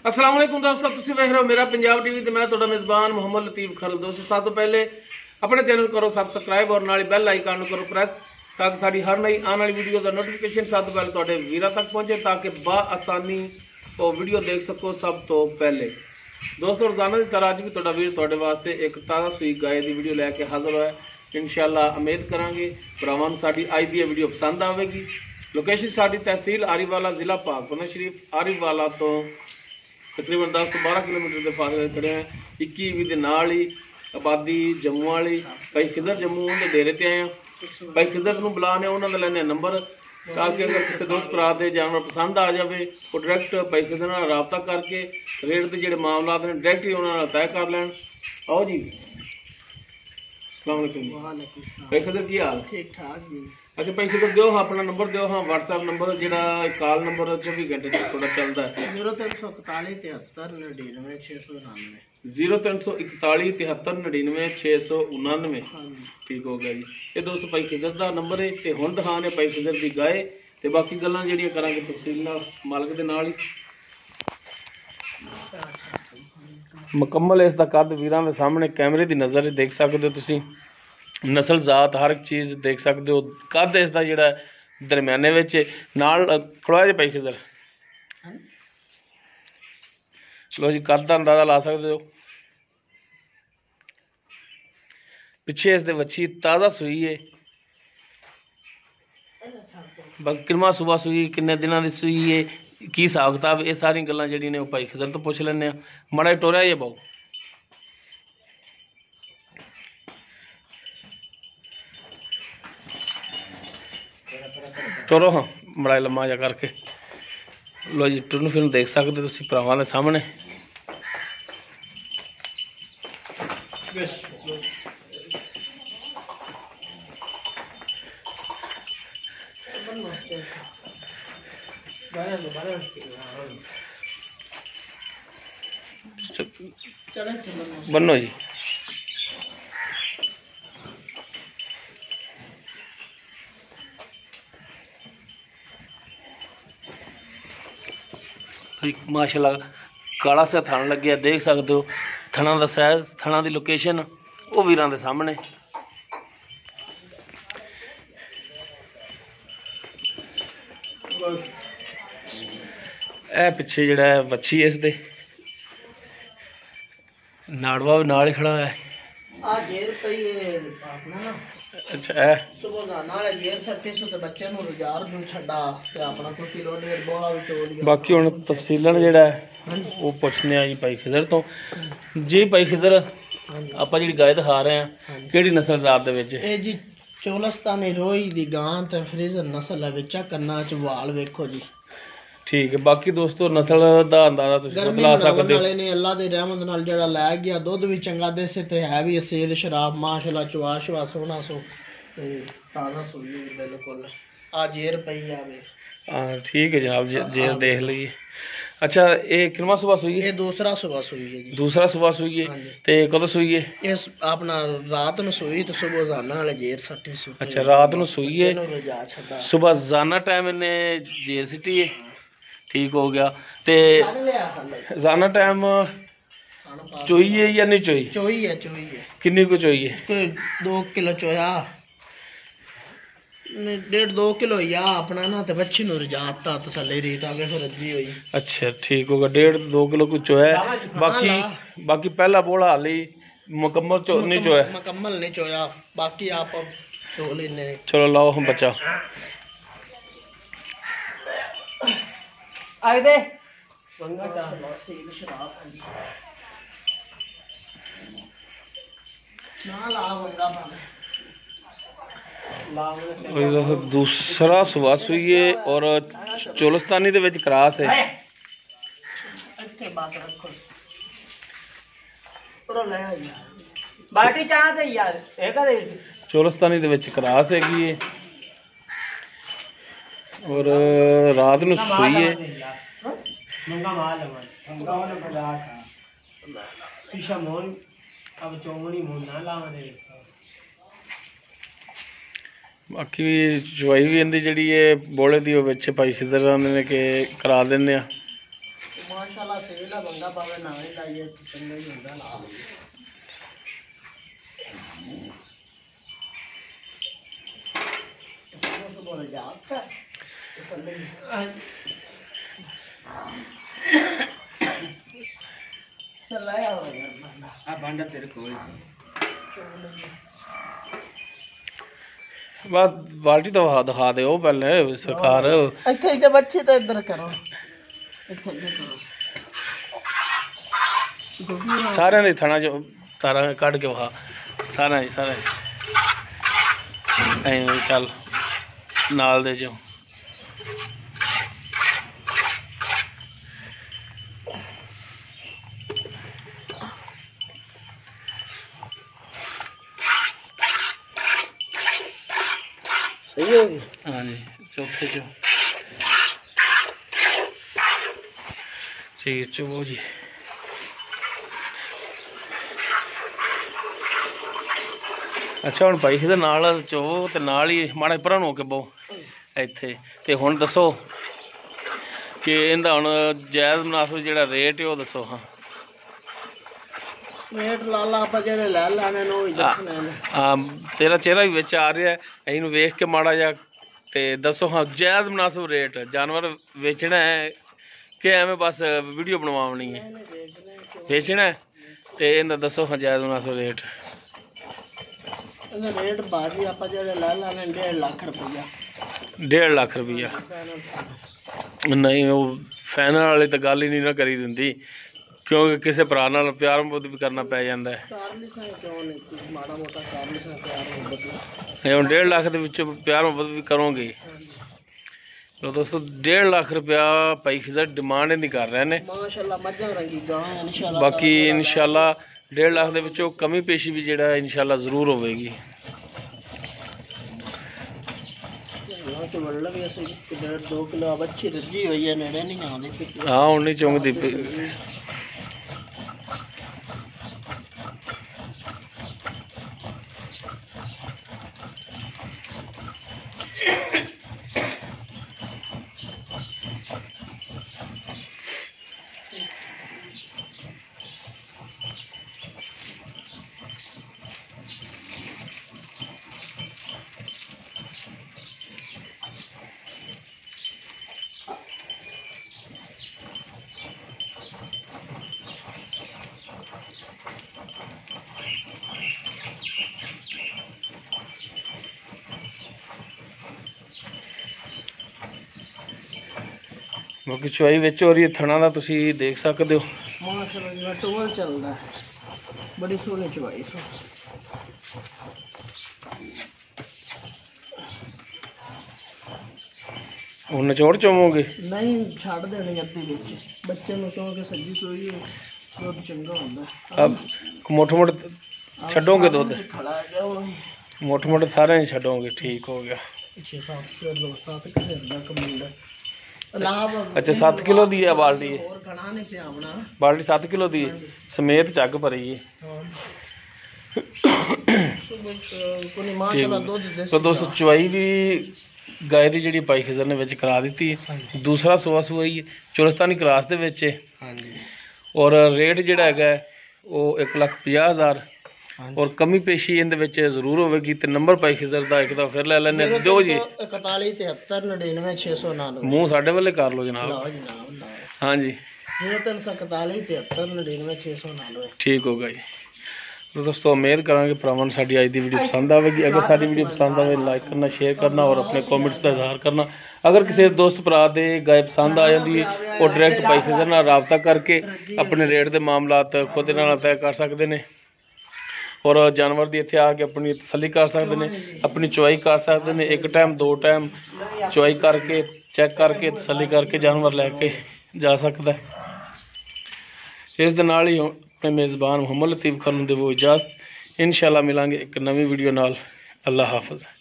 अस्सलाम वालेकुम दोस्तों, तुसीं वेख रहे हो मेरा पंजाब टीवी ते मैं तुहाडा मेज़बान मोहम्मद लतीफ़ खल। दोस्तों सब तो पहले अपने चैनल करो सबसक्राइब और नाल बेल आइकन करो प्रेस ताकि साडी हर नई आने वाली वीडियो का नोटिफिकेशन सब तो पहले तुहाडे वीरां तक पहुंचे ताकि बाआसानी वो वीडियो देख सको सब तो पहले। दोस्तों रोजाना की तरह अज भी तुहाडा वीर तुहाडे वास्ते एक ताज़ा सूई गाय की वीडियो लैके हाजिर होया। इंशाअल्लाह उम्मीद करांगे भरावां नूं साडी अज दी वीडियो पसंद आवेगी। लोकेशन साडी तहसील आरीवाला जिला पाकपुर शरीफ आरीवाला तो तकरीबन 10 ਤੋਂ 12 किलोमीटर के फासले खड़े हैं। 21 के नाल ही आबादी जम्मू वाली भाई खिजर जम्मू उनके डेरे ते आए हैं। भाई खिजर नूं बुलाने उन्होंने लैने नंबर ताकि अगर किसी दोस्त भरा के जानवर पसंद आ जाए वो डायरैक्ट भाई खिजर नाल राबता करके रेट के जोड़े मामलात ने डायरैक्ट ही उन्होंने तय कर लैन। आओ जी, अस्सलाम वालेकुम भाई खिजर, की हाल? ठीक ठाक जी। अच्छा भाई खिजर दो हाँ अपना नंबर दो हाँ व्हाट्सएप नंबर जो कॉल नंबर 24 घंटे थोड़ा चलता है 0341 73 99 699 0341 73 99 699। ठीक हो गया जी। ये दोस्त भाई खिजर का नंबर है तो हुण दिखाने भाई खिजर की गाय तो बाकी गल्लां जिहड़ियां करांगे तफसील नाल मालक दे नाल ही। मुकम्मल इसका कद वीरां दे सामने कैमरे की नज़र देख सकते हो तुसीं। नस्ल जात हर एक चीज़ देख सकते हो। कद इसका जिहड़ा दरम्याने विच नाल खड़ोया जे भाई खिजर लो जी, कद का अंदाजा ला सकते हो। पिछे इसके वच्छी ताज़ा सूई है। बाकी किनवा सूबा सूई किन्ने दिनों की सूई है की हिसाब किताब ये सारी गल्लां जिहड़ियां ने भाई खिजर तो पुछ लैंदे आ। माड़ा टोरिया जे बहु टोरो हाँ बड़ा लम्मा जा करके लो जी। टुरन फिरन देख सकते तुसीं भरावां दे सामने। बनो जी। माशाल्लाह काला सा थन लगे देख सकते हो। थना का साइज थना की लोकेशन वो वीरां दे सामने। ए पिछे जिहड़ा वच्छी इस दे नाड़वा भी नाल ही खड़ा है। अच्छा है बाकी हुण तफसीलन जिहड़ा वो पुछने आ जी भाई खिजर तो। जी भाई खिजर आपां जिहड़ी गाय दिखा रहे हैं किहड़ी नस्ल जात दे विच? ए जी चोलस्तानी रोई दी गां ते फ्रीजर नस्ल है विच कन्ना च वाल वेखो जी। ठीक है। बाकी दोस्तों नस्ल दा अंदाजा तुसीं ला सकदे हो। ने अल्लाह दी रहमत नाल जेड़ा लै गया दुध भी चंगा देसे ते है भी असील शराब माशाल्लाह चवा शवा सोना सो ते ताजा सोई बिल्कुल आ जेर पई आवे। हां ठीक है जनाब, जेर देख लईए। अच्छा ये किनवा सुबह सुई है? ये दूसरा सुबह सुई है जी। दूसरा सुबह सुई है ते कदों सुई है? ये अपना रात नु सुई तो सुबह जाना वाले जेर सट्टी सुई। अच्छा रात नु सुई है सुबह जाना टाइम ने जेर सिटी है। ठीक हो गया। ते जाना टाइम चोई है या नहीं चोई? चोई है। चोई है। किन्नी को चोई है? कोई 2 किलो चोया 1.5-2 किलो या अपना ना ते बच्ची नु रजाता तसल्ली रीत आगे फिर रजी हुई। अच्छा ठीक होगा 1.5-2 किलो कुछ चोया। बाकी पहला बोला हाली मुकम्मल नहीं चोया। मुकम्मल नहीं चोया बाकी आप चो लेने। चलो लाओ हम बच्चा आए दे दूसरा सुबह सुई है और चोलस्तानी दे विच क्रॉस है। चोलस्तानी दे विच क्रॉस हैगी है और रात नूं सुई है। बाकी चवाई भी इनकी जी बोले की भाई खिजर ने के करा दें। माशाल्लाह ਸੇਲ ਆ ਬੰਦਾ ਭਾਵੇਂ ਨਾ ਹੀ ਲਾਈਏ ਚੰਗਾ ਹੀ ਹੁੰਦਾ ਨਾਲ ਉਹ ਬੋਲ ਜਾਤਾ ਚੱਲ ਆਇਆ ਹੋ ਯਾਰ ਆ ਭਾਂਡਾ ਤੇਰੇ ਕੋਲ ਬਸ ਬਾਲਟੀ ਤਾਂ ਦਿਖਾ ਦਿਓ ਪਹਿਲੇ ਸਰਕਾਰ ਇੱਥੇ ਬੱਚੇ ਤਾਂ ਇੱਧਰ ਕਰੋ ਇੱਥੇ ਕਰੋ ਸਾਰਿਆਂ ਦੇ ਥਣਾ ਚੋਂ ਤਾਰਾਂ ਕੱਢ ਕੇ ਵਹਾ ਸਾਰਿਆਂ ਐਵੇਂ ਚੱਲ ਨਾਲ ਦੇ ਚੋਂ ਸਹੀ ਹੋ ਗਈ ਹਾਂਜੀ ਚੌਥੇ ਚੋਂ ਠੀਕ ਚੋ ਜੀ ਅੱਛਾ ਹੁਣ ਭਾਈ ਇਹਦੇ ਨਾਲ ਚੋ ਤੇ ਨਾਲ ਹੀ ਮਾੜਾ ਪਰਾਂ ਨੂੰ ਹੋ ਕੇ ਬਹੁ ਇੱਥੇ ਤੇ ਹੁਣ ਦੱਸੋ ਕਿ ਇਹਦਾ ਹੁਣ ਜਾਇਜ਼ ਮੁਨਾਸਬ ਜਿਹੜਾ ਰੇਟ ਹੈ ਉਹ ਦੱਸੋ ਹਾਂ ਰੇਟ ਲਾਲਾ ਆਪਾਂ ਜਿਹੜੇ ਲੈ ਲੈਣੇ ਨੂੰ ਹੀ ਦੱਸਣੇ ਨੇ ਤੇਰਾ ਚਿਹਰਾ ਵੀ ਵਿੱਚ ਆ ਰਿਹਾ ਇਹਨੂੰ ਵੇਖ ਕੇ ਮਾੜਾ ਜਿਹਾ ਤੇ ਦੱਸੋ ਹਾਂ ਜਾਇਜ਼ ਮੁਨਾਸਬ ਰੇਟ ਜਾਨਵਰ ਵੇਚਣਾ ਹੈ ਕਿ ਐਵੇਂ ਬਸ ਵੀਡੀਓ ਬਣਵਾਉਣੀ ਹੈ ਵੇਚਣਾ ਹੈ ਤੇ ਇਹਦਾ ਦੱਸੋ ਹਾਂ ਜਾਇਜ਼ ਮੁਨਾਸਬ ਰੇਟ ਇਹਦਾ ਰੇਟ ਬਾਜੀ ਆਪਾਂ ਜਿਹੜੇ ਲੈ ਲੈਣੇ 1.5 ਲੱਖ ਰੁਪਈਆ 1.5 ਲੱਖ ਰੁਪਈਆ ਨਹੀਂ ਉਹ ਫਾਈਨਲ ਵਾਲੇ ਤਾਂ ਗੱਲ ਹੀ ਨਹੀਂ ਨਾ ਕਰੀ ਦਿੰਦੀ ਕਿਉਂਕਿ ਕਿਸੇ ਭਰਾ ਨਾਲ ਪਿਆਰ ਮੁਹੱਬਤ ਵੀ ਕਰਨਾ ਪੈ ਜਾਂਦਾ ਹੈ ਮਾੜਾ ਮੋਟਾ ਇਹ ਹੁਣ 1.5 ਲੱਖ ਦੇ ਵਿੱਚੋਂ ਪਿਆਰ ਮੁਹੱਬਤ ਵੀ ਕਰੋਗੇ ਲੋ ਦੋਸਤੋ 1.5 ਲੱਖ ਰੁਪਇਆ ਭਾਈ ਖਿਜ਼ਰ ਡਿਮਾਂਡ ਇਹਦੀ ਕਰ ਰਹੇ ਨੇ ਮਾਸ਼ਾਅੱਲਾ ਮੱਝਾਂ ਰੰਗੀ ਗਾਂ ਇਨਸ਼ਾਅੱਲਾ ਬਾਕੀ ਇਨਸ਼ਾਅੱਲਾ 1.5 ਲੱਖ ਦੇ ਵਿੱਚੋਂ ਕਮੀ ਪੇਸ਼ੀ ਵੀ ਜਿਹੜਾ ਇਨਸ਼ਾਅੱਲਾ ਜ਼ਰੂਰ ਹੋਵੇਗੀ ਵੀ ਅਸੀਂ 1.5-2 ਕਿਲੋ ਬੱਚੀ ਰੱਜੀ ਹੋਈ ਹੈ ਨੇੜੇ ਨਹੀਂ ਆਉਂਦੀ ਹਾਂ ਹੁਣ ਨਹੀਂ ਚੁੰਗਦੀ ਬਾਕੀ ਚੁਆਈ ਵਿੱਚ ਹੋ ਰਹੀ ਹੈ ਥਣਾ ਦਾ ਤੁਸੀਂ ਦੇਖ ਸਕਦੇ ਹੋ ਮਾਸ਼ਾਅੱਲਾ ਜਿਹੜਾ ਟੋਲ ਚੱਲਦਾ ਬੜੀ ਸੋਹਣੀ ਚੁਆਈ ਸੋ ਹੁਣ ਨਿਚੋੜ ਚੋਵੋਗੇ ਨਹੀਂ ਛੱਡ ਦੇਣੀ ਅੱਧੀ ਵਿੱਚ ਬੱਚੇ ਨੂੰ ਕਿਉਂਕਿ ਸੱਜੀ ਸੋਈ ਦੁੱਧ ਚੰਗਾ ਹੁੰਦਾ ਅਬ ਮੋਟੇ ਛੱਡੋਗੇ ਦੁੱਧ ਖੜਾ ਜਾਓ ਮੋਟੇ ਸਾਰੇ ਛੱਡੋਗੇ ਠੀਕ ਹੋ ਗਿਆ 6-7 ਕਿਸੇ ਦਾ ਕਮੰਡ ਅੱਛਾ 7 ਕਿਲੋ ਦੀ ਹੈ ਬਾਲਟੀ ਹੋਰ ਕਣਾ ਨਹੀਂ ਪਿਆਵਣਾ ਬਾਲਟੀ 7 ਕਿਲੋ ਦੀ ਸਮੇਤ ਝੱਗ ਭਰੀ ਹੈ ਕੋਈ ਮਾਸ਼ਾਅੱਲਾ ਦੁੱਧ ਦੇ ਤਾਂ ਦੋਸਤੋ ਚੁਆਈ ਵੀ ਗਾਇ ਦੀ ਜਿਹੜੀ ਭਾਈ ਖਿਜ਼ਰ ਨੇ ਵਿੱਚ ਕਰਾ ਦਿੱਤੀ ਹੈ ਦੂਸਰਾ ਸੂਆ ਸੂਈ ਹੈ ਚੁਲਸਤਾਨੀ ਕਲਾਸ ਦੇ ਵਿੱਚ ਹੈ ਹਾਂਜੀ ਔਰ ਰੇਟ ਜਿਹੜਾ ਹੈਗਾ ਉਹ 1,50,000 ਔਰ ਕਮੀ ਪੇਸ਼ੀ ਇਹਦੇ ਵਿੱਚ ਜ਼ਰੂਰ ਹੋਵੇਗੀ ਤੇ ਨੰਬਰ ਭਾਈ ਖਿਜ਼ਰ ਦਾ ਇੱਕ ਤਾਂ ਫਿਰ ਲੈ ਲੈਣੇ ਦਿਓ ਜੀ 41 73 99 699 ਮੂੰਹ ਸਾਡੇ ਵੱਲੇ ਕਰ ਲਓ ਜਨਾਬ ਹਾਂਜੀ 0341 73 99 699 ਠੀਕ ਹੋਗਾ ਜੀ तो दोस्तों उम्मीद करांगे भरावां नूं साडी अज दी वीडियो पसंद आएगी अगर साडी वीडियो पसंद आए लाइक करना शेयर करना और अपने कॉमेंट्स का इजहार करना अगर किसी दोस्त भरा दे गाय पसंद आ जाती है और डायरैक्ट भाई खिजर नाल राबता करके अपने रेट के मामलात खुद नाल तय कर सकते हैं और जानवर की इत्थे आके अपनी तसल्ली कर सकते हैं अपनी चुआई कर सकते हैं एक टाइम 2 टाइम चुआई करके चैक करके तसल्ली करके जानवर लैके जा सकता है इस दे नाल ही अपने मेज़बान मुहम्मद लतीफ़ खान नूं देवो इजाज़त इंशाअल्लाह मिलांगे एक नवी वीडियो नाल अल्लाह हाफ़िज़।